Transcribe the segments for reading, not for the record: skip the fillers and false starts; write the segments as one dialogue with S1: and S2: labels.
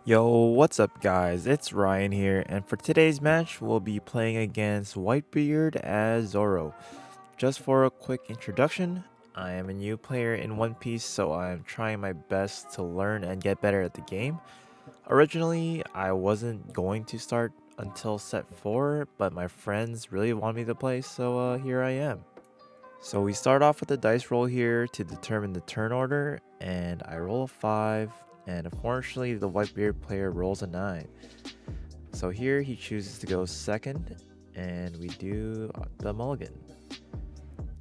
S1: Yo, what's up guys? It's Ryan here, and for today's match, we'll be playing against Whitebeard as Zoro. Just for a quick introduction, I am a new player in One Piece, so I'm trying my best to learn and get better at the game. Originally, I wasn't going to start until set 4, but my friends really want me to play, so here I am. So we start off with the dice roll here to determine the turn order, and I roll a 5, and unfortunately the Whitebeard player rolls a 9. So here he chooses to go second, and we do the mulligan.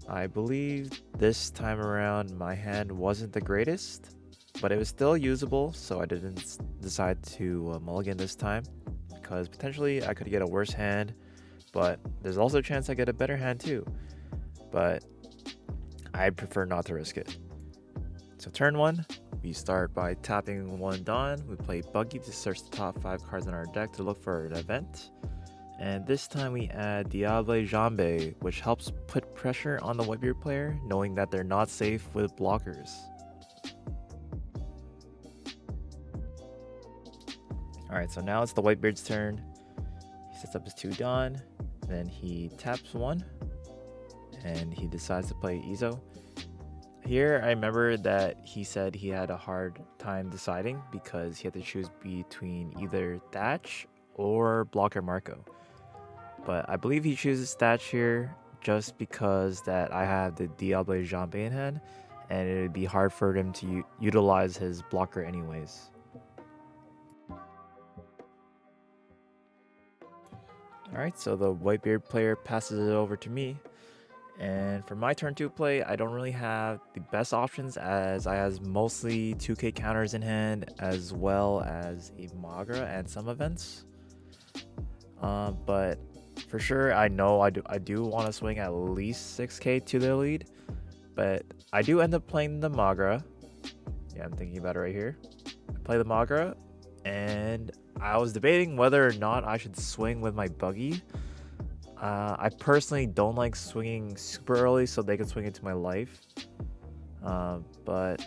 S1: I believe this time around my hand wasn't the greatest, but it was still usable, so I didn't decide to mulligan this time, because potentially I could get a worse hand, but there's also a chance I get a better hand too. But I prefer not to risk it. So turn 1, we start by tapping 1 Dawn. We play Buggy to search the top 5 cards in our deck to look for an event. And this time we add Diable Jambe, which helps put pressure on the Whitebeard player, knowing that they're not safe with blockers. Alright, so now it's the Whitebeard's turn. He sets up his 2 Dawn, then he taps 1, and he decides to play Izo. Here, I remember that he said he had a hard time deciding because he had to choose between either Thatch or Blocker Marco. But I believe he chooses Thatch here just because that I have the Diable Jambe in hand, and it would be hard for him to utilize his blocker anyways. Alright, so the Whitebeard player passes it over to me. And for my turn 2 play, I don't really have the best options as I has mostly 2k counters in hand as well as a Magra and some events. But for sure, I know I do want to swing at least 6k to the lead, but I do end up playing the Magra. Yeah, I'm thinking about it right here. I play the Magra, and I was debating whether or not I should swing with my Buggy. I personally don't like swinging super early so they can swing into my life. But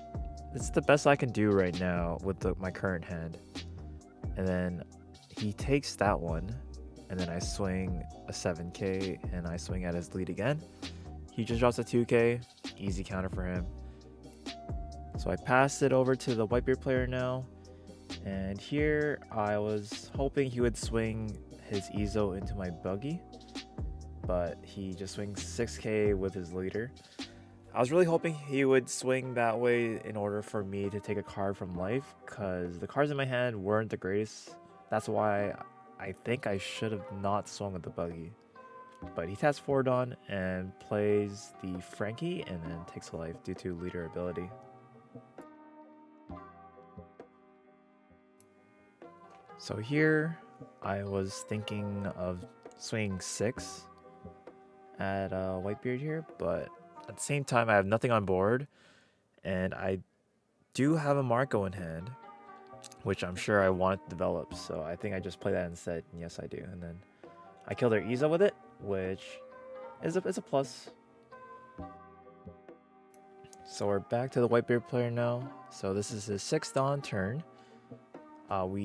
S1: it's the best I can do right now with my current hand. And then he takes that one, and then I swing a 7k, and I swing at his lead again. He just drops a 2k, easy counter for him. So I pass it over to the Whitebeard player now. And here I was hoping he would swing his Izo into my Buggy, but he just swings 6k with his leader. I was really hoping he would swing that way in order for me to take a card from life, because the cards in my hand weren't the greatest. That's why I think I should have not swung with the Buggy. But he taps 4 Dawn and plays the Frankie and then takes a life due to leader ability. So here I was thinking of swinging 6 at Whitebeard here, but at the same time I have nothing on board, and I do have a Marco in hand, which I'm sure I want to develop, so I think I just play that instead, and yes I do. And then I kill their Izo with it, which is a plus. So we're back to the Whitebeard player now. So this is his 6th Dawn turn.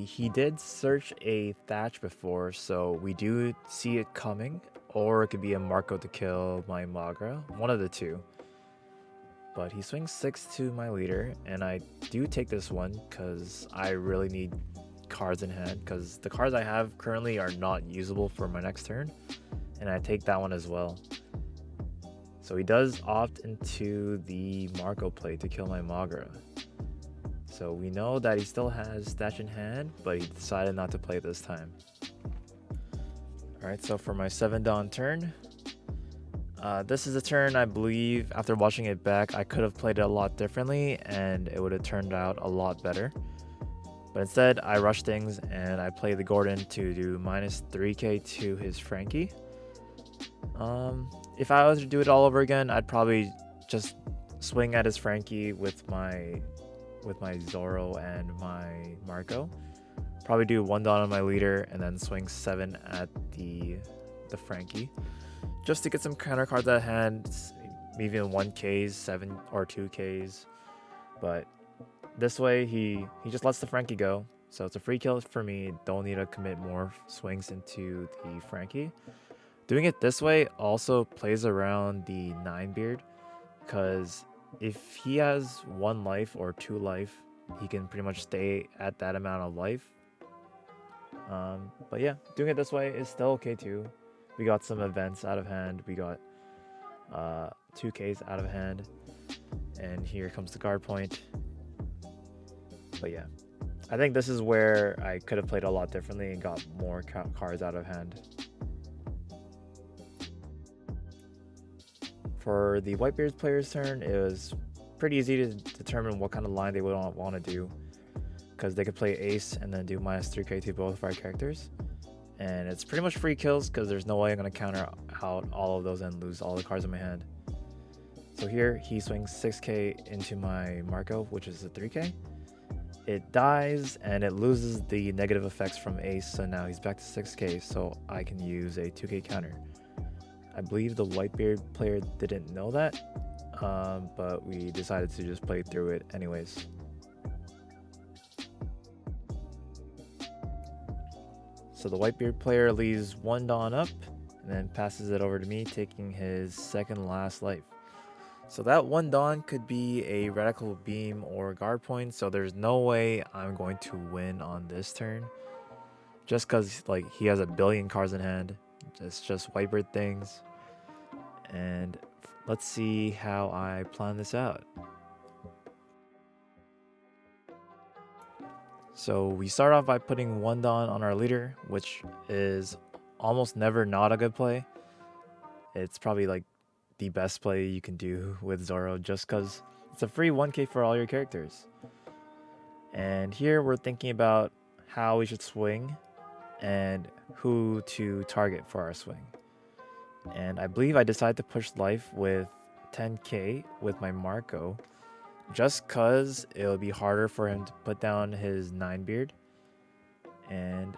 S1: He did search a Thatch before, so we do see it coming, or it could be a Marco to kill my Magra, one of the two. But he swings 6 to my leader, and I do take this one because I really need cards in hand, because the cards I have currently are not usable for my next turn, and I take that one as well. So he does opt into the Marco play to kill my Magra. So we know that he still has Thatch in hand, but he decided not to play this time. Alright, so for my 7 Dawn turn, this is a turn I believe after watching it back I could have played it a lot differently and it would have turned out a lot better. But instead I rushed things and I played the Gordon to do minus 3k to his Frankie. If I was to do it all over again, I'd probably just swing at his Frankie with my Zoro and my Marco. Probably do 1 Dawn on my leader and then swing 7 at the Frankie, just to get some counter cards at hand, maybe in 1Ks, 7 or 2Ks. But this way he just lets the Frankie go, So it's a free kill for me. Don't need to commit more swings into the Frankie. Doing it this way also plays around the 9-beard, because if he has 1 life or 2 life, he can pretty much stay at that amount of life. But yeah, doing it this way is still okay too. We got some events out of hand. We got 2Ks out of hand. And here comes the guard point. But yeah, I think this is where I could have played a lot differently and got more cards out of hand. For the Whitebeard player's turn, it was pretty easy to determine what kind of line they would want to do, because they could play ace and then do -3k to both of our characters. And it's pretty much free kills because there's no way I'm going to counter out all of those and lose all the cards in my hand. So here he swings 6k into my Marco, which is a 3k. It dies and it loses the negative effects from ace, so now he's back to 6k, so I can use a 2k counter. I believe the Whitebeard player didn't know that, but we decided to just play through it anyways. So the Whitebeard player leaves 1 Dawn up and then passes it over to me, taking his second last life. So that 1 Dawn could be a Radical Beam or guard point, so there's no way I'm going to win on this turn. Just because like he has a billion cards in hand. It's just Whitebeard things. And let's see how I plan this out. So we start off by putting 1 Dawn on our leader, which is almost never not a good play. It's probably like the best play you can do with Zoro, just because it's a free 1k for all your characters. And here we're thinking about how we should swing and who to target for our swing. And I believe I decided to push life with 10k with my Marco, just because it'll be harder for him to put down his 9-beard. And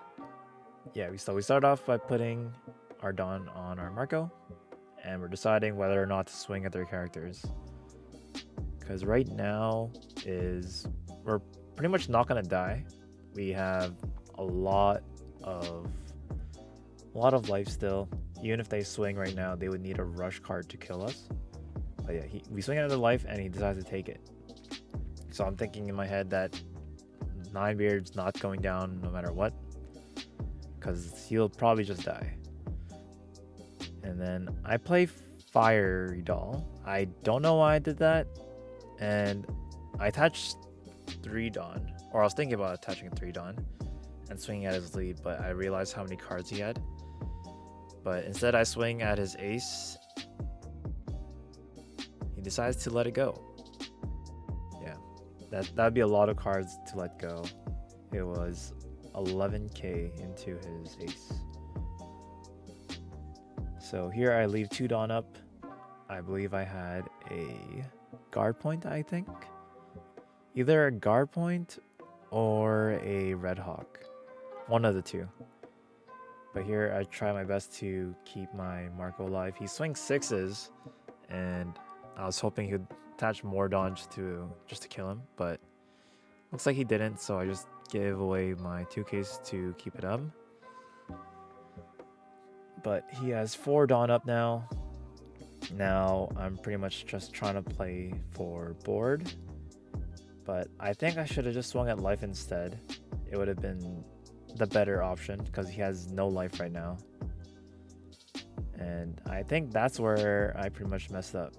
S1: yeah, we start off by putting our Dawn on our Marco, and we're deciding whether or not to swing at their characters. Because right now we're pretty much not gonna die. We have a lot of life still. Even if they swing right now, they would need a rush card to kill us. But yeah, we swing another life and he decides to take it. So I'm thinking in my head that 9-beard's not going down no matter what, because he'll probably just die. And then I play Fiery Doll. I don't know why I did that. And I attached 3 Dawn, or I was thinking about attaching 3 Dawn and swinging at his lead, but I realized how many cards he had. But instead I swing at his ace. He decides to let it go. Yeah, that'd be a lot of cards to let go. It was 11k into his ace. So here I leave 2 Dawn up. I believe I had a guard point, I think. Either a guard point or a Red Hawk. One of the two. But here I try my best to keep my Marco alive. He swings 6s, and I was hoping he would attach more Dawn just to kill him, but looks like he didn't, so I just gave away my 2Ks to keep it up. But he has 4 Dawn up now. Now I'm pretty much just trying to play for board. But I think I should have just swung at life instead. It would have been the better option because he has no life right now. And I think that's where I pretty much messed up.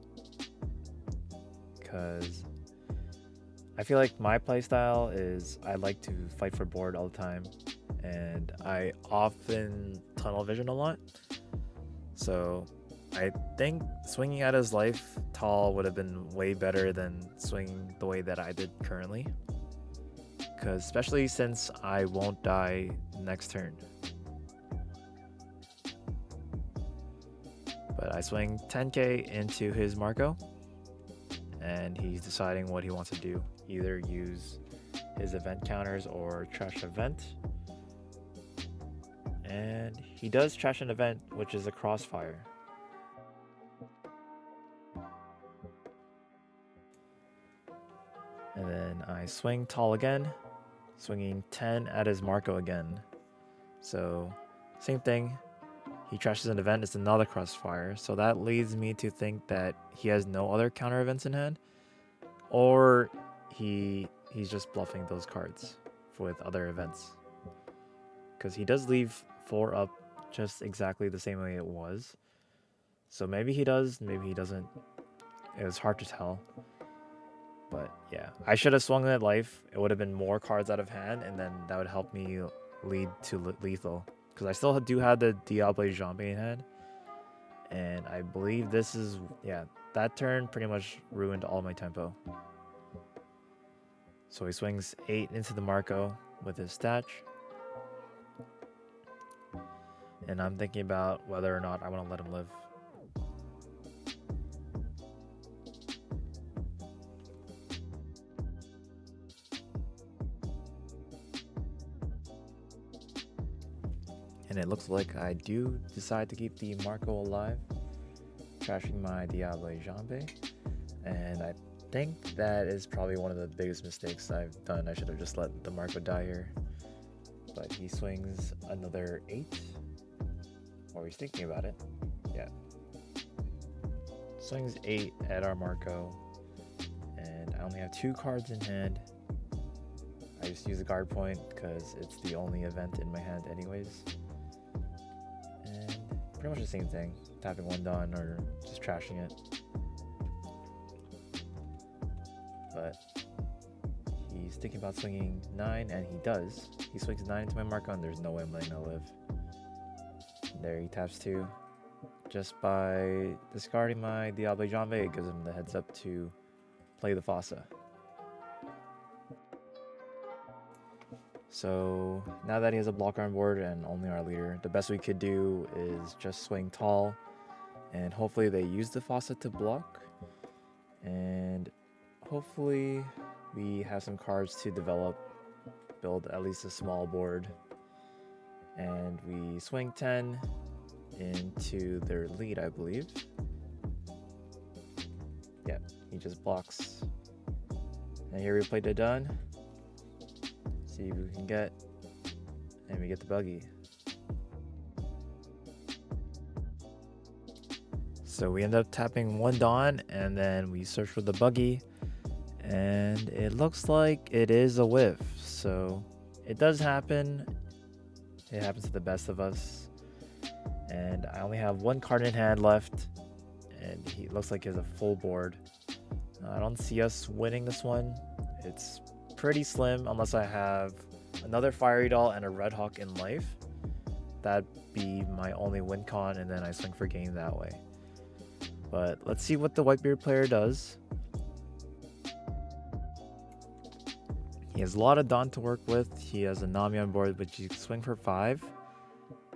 S1: Because I feel like my playstyle is I like to fight for board all the time. And I often tunnel vision a lot. So I think swinging at his life tall would have been way better than swinging the way that I did currently. Because especially since I won't die next turn. But I swing 10k into his Marco. And he's deciding what he wants to do. Either use his event counters or trash event. And he does trash an event, which is a crossfire. And then I swing tall again. swinging 10 at his Marco again. So same thing. He trashes an event. It's another crossfire. So that leads me to think that he has no other counter events in hand, or he's just bluffing those cards with other events. Because he does leave 4 up just exactly the same way it was. So maybe he does, maybe he doesn't. It was hard to tell. But yeah, I should have swung that life. It would have been more cards out of hand, and then that would help me lead to lethal. Because I still do have the Diable Jambe in hand. And I believe this is, yeah, that turn pretty much ruined all my tempo. So he swings 8 into the Marco with his Statch. And I'm thinking about whether or not I want to let him live. And it looks like I do decide to keep the Marco alive, trashing my Diable Jambe. And I think that is probably one of the biggest mistakes I've done. I should have just let the Marco die here. But he swings another 8. Or he's thinking about it. Yeah. Swings 8 at our Marco. And I only have 2 cards in hand. I just use a guard point because it's the only event in my hand anyways. And pretty much the same thing. Tapping 1 Dawn or just trashing it. But he's thinking about swinging 9, and he does. He swings 9 into my Marco, and there's no way I'm letting that live. There he taps 2. Just by discarding my Diable Jambe, it gives him the heads up to play the Fossa. So now that he has a blocker on board and only our leader, the best we could do is just swing tall, and hopefully they use the Fossa to block, and hopefully we have some cards to develop, build at least a small board. And we swing 10 into their lead, I believe. Yeah, he just blocks. And here we play the done. See if we can get, and we get the buggy. So we end up tapping 1 Dawn, and then we search for the buggy, and it looks like it is a whiff. So it does happen. It happens to the best of us. And I only have 1 card in hand left, and he looks like he has a full board. I don't see us winning this one. It's pretty slim unless I have another Fiery Doll and a Red Hawk in life. That'd be my only win con, and then I swing for game that way. But let's see what the Whitebeard player does. He has a lot of Dawn to work with. He has a Nami on board, which you swing for 5.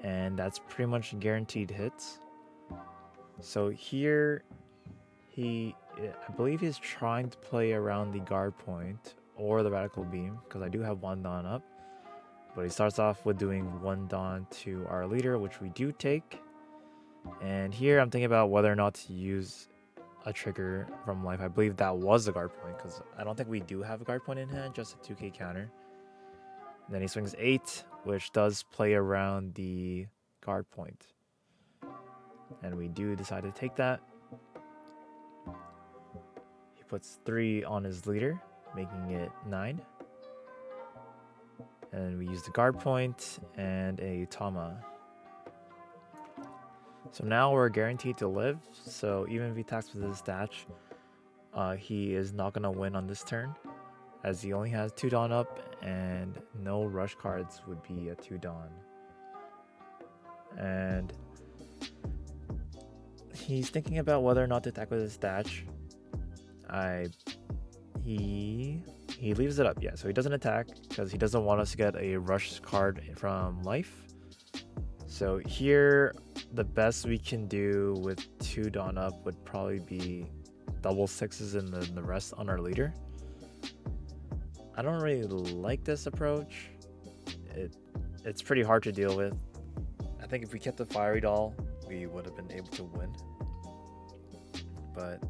S1: And that's pretty much guaranteed hits. So here, I believe he's trying to play around the guard point or the radical beam, because I do have 1 Dawn up. But he starts off with doing 1 Dawn to our leader, which we do take. And here I'm thinking about whether or not to use a trigger from life. I believe that was a guard point, because I don't think we do have a guard point in hand, just a 2k counter. And then he swings 8, which does play around the guard point. And we do decide to take that. He puts 3 on his leader, making it 9. And we use the guard point and a Tama. So now we're guaranteed to live. So even if he attacks with his Statch, he is not going to win on this turn, as he only has 2 Dawn up, and no rush cards would be a 2 Dawn. And he's thinking about whether or not to attack with his Statch. He leaves it up, yeah, so he doesn't attack because he doesn't want us to get a rush card from life. So here, the best we can do with 2 Dawn up would probably be double 6s and then the rest on our leader. I don't really like this approach. It's pretty hard to deal with. I think if we kept the Fiery Doll, we would have been able to win. But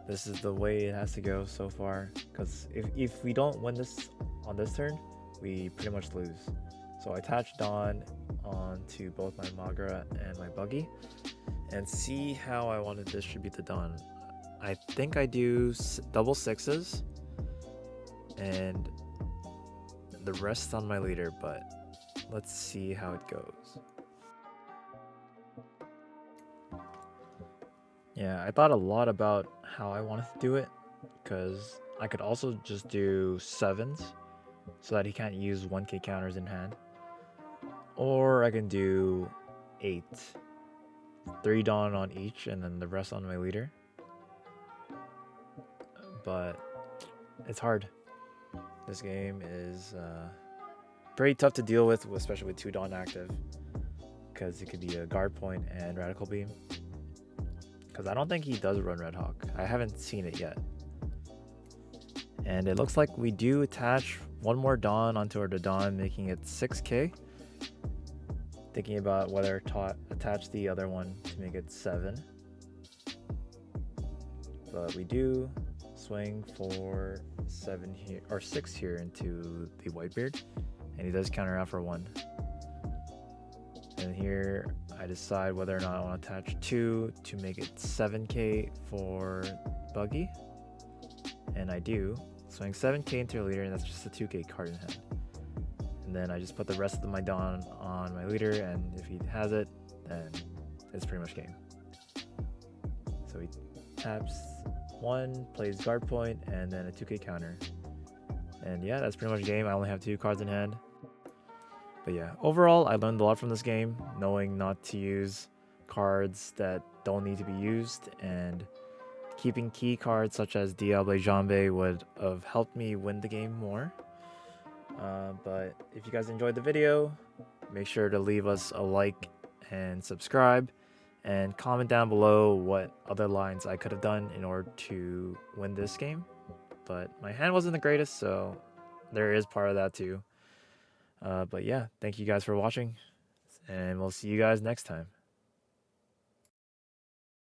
S1: this is the way it has to go so far. Because if we don't win this on this turn, we pretty much lose. So I attach Dawn onto both my Magra and my Buggy and see how I want to distribute the Dawn. I think I do double sixes and the rest on my leader, but let's see how it goes. Yeah, I thought a lot about how I wanted to do it because I could also just do sevens so that he can't use 1k counters in hand. Or I can do 8. 3 Dawn on each and then the rest on my leader. But it's hard. This game is pretty tough to deal with, especially with 2 Dawn active. Because it could be a guard point and radical beam. Because I don't think he does run Red Hawk. I haven't seen it yet. And it looks like we do attach one more Dawn onto our Dawn, making it 6k. Thinking about whether to attach the other one to make it 7. But we do swing for 7 here, or 6 here into the Whitebeard. And he does counter out for 1. And here I decide whether or not I want to attach 2 to make it 7k for Buggy. And I do. Swing 7k into your leader, and that's just a 2k card in hand. And then I just put the rest of my Dawn on my leader, and if he has it, then it's pretty much game. So he taps 1, plays guard point, and then a 2k counter. And yeah, that's pretty much game. I only have 2 cards in hand. But yeah, overall, I learned a lot from this game, knowing not to use cards that don't need to be used, and keeping key cards such as Diable Jambe would have helped me win the game more. But if you guys enjoyed the video, make sure to leave us a like and subscribe, and comment down below what other lines I could have done in order to win this game. But my hand wasn't the greatest, so there is part of that too. But yeah, thank you guys for watching, and we'll see you guys next time.